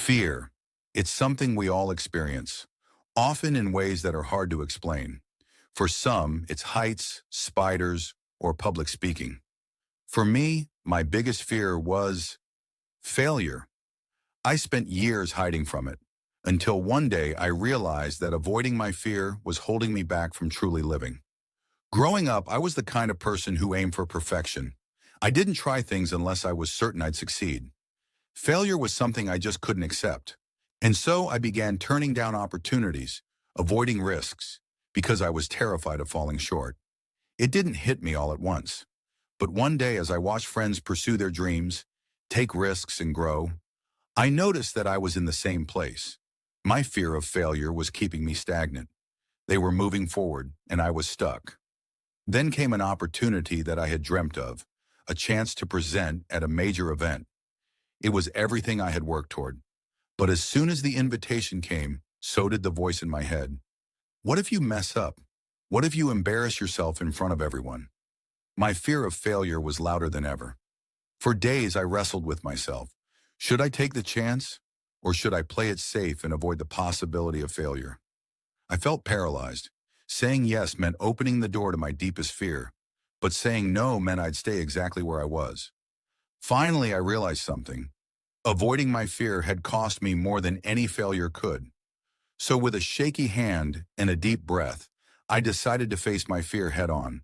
Fear. It's something we all experience, often in ways that are hard to explain. For some, it's heights, spiders, or public speaking. For me, my biggest fear was failure. I spent years hiding from it, until one day I realized that avoiding my fear was holding me back from truly living. Growing up, I was the kind of person who aimed for perfection. I didn't try things unless I was certain I'd succeed. Failure was something I just couldn't accept. And so I began turning down opportunities, avoiding risks, because I was terrified of falling short. It didn't hit me all at once. But one day, as I watched friends pursue their dreams, take risks and grow, I noticed that I was in the same place. My fear of failure was keeping me stagnant. They were moving forward, and I was stuck. Then came an opportunity that I had dreamt of, a chance to present at a major event. It was everything I had worked toward. But as soon as the invitation came, so did the voice in my head. What if you mess up? What if you embarrass yourself in front of everyone? My fear of failure was louder than ever. For days I wrestled with myself. Should I take the chance? Or should I play it safe and avoid the possibility of failure? I felt paralyzed. Saying yes meant opening the door to my deepest fear, but saying no meant I'd stay exactly where I was. Finally, I realized something. Avoiding my fear had cost me more than any failure could. So with a shaky hand and a deep breath, I decided to face my fear head on.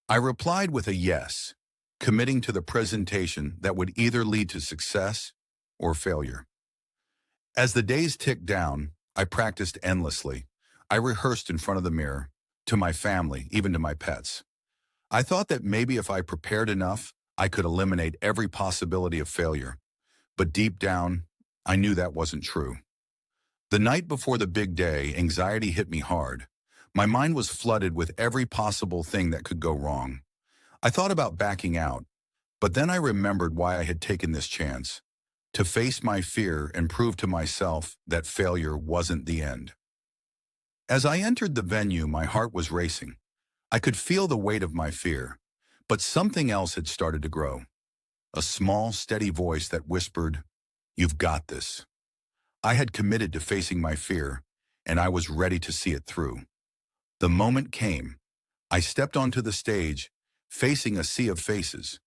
I replied with a yes, committing to the presentation that would either lead to success or failure. As the days ticked down, I practiced endlessly. I rehearsed in front of the mirror, to my family, even to my pets. I thought that maybe if I prepared enough, I could eliminate every possibility of failure. But deep down, I knew that wasn't true. The night before the big day, anxiety hit me hard. My mind was flooded with every possible thing that could go wrong. I thought about backing out, but then I remembered why I had taken this chance. To face my fear and prove to myself that failure wasn't the end. As I entered the venue, my heart was racing. I could feel the weight of my fear, but something else had started to grow. A small, steady voice that whispered, "You've got this." I had committed to facing my fear, and I was ready to see it through. The moment came. I stepped onto the stage, facing a sea of faces.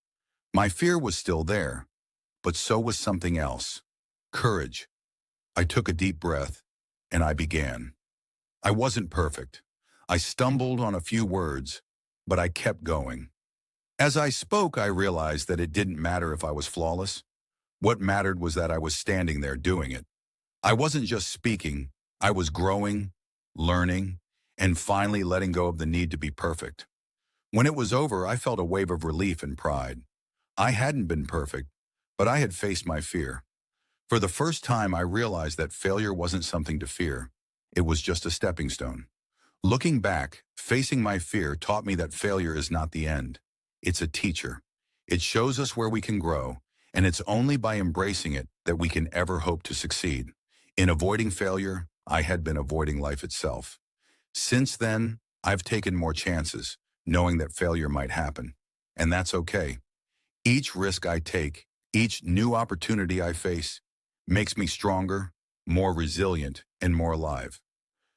My fear was still there, but so was something else. Courage. I took a deep breath, and I began. I wasn't perfect. I stumbled on a few words, but I kept going. As I spoke, I realized that it didn't matter if I was flawless. What mattered was that I was standing there doing it. I wasn't just speaking, I was growing, learning, and finally letting go of the need to be perfect. When it was over, I felt a wave of relief and pride. I hadn't been perfect, but I had faced my fear. For the first time, I realized that failure wasn't something to fear. It was just a stepping stone. Looking back, facing my fear taught me that failure is not the end. It's a teacher. It shows us where we can grow, and it's only by embracing it that we can ever hope to succeed. In avoiding failure, I had been avoiding life itself. Since then, I've taken more chances, knowing that failure might happen. And that's okay. Each risk I take, each new opportunity I face, makes me stronger, more resilient, and more alive.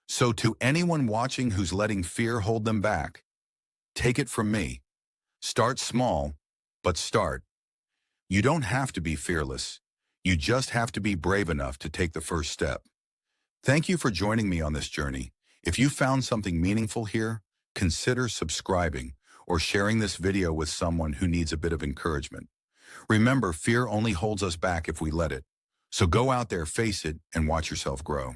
So to anyone watching who's letting fear hold them back, take it from me. Start small, but start. You don't have to be fearless. You just have to be brave enough to take the first step. Thank you for joining me on this journey. If you found something meaningful here, consider subscribing or sharing this video with someone who needs a bit of encouragement. Remember, fear only holds us back if we let it. So go out there, face it, and watch yourself grow.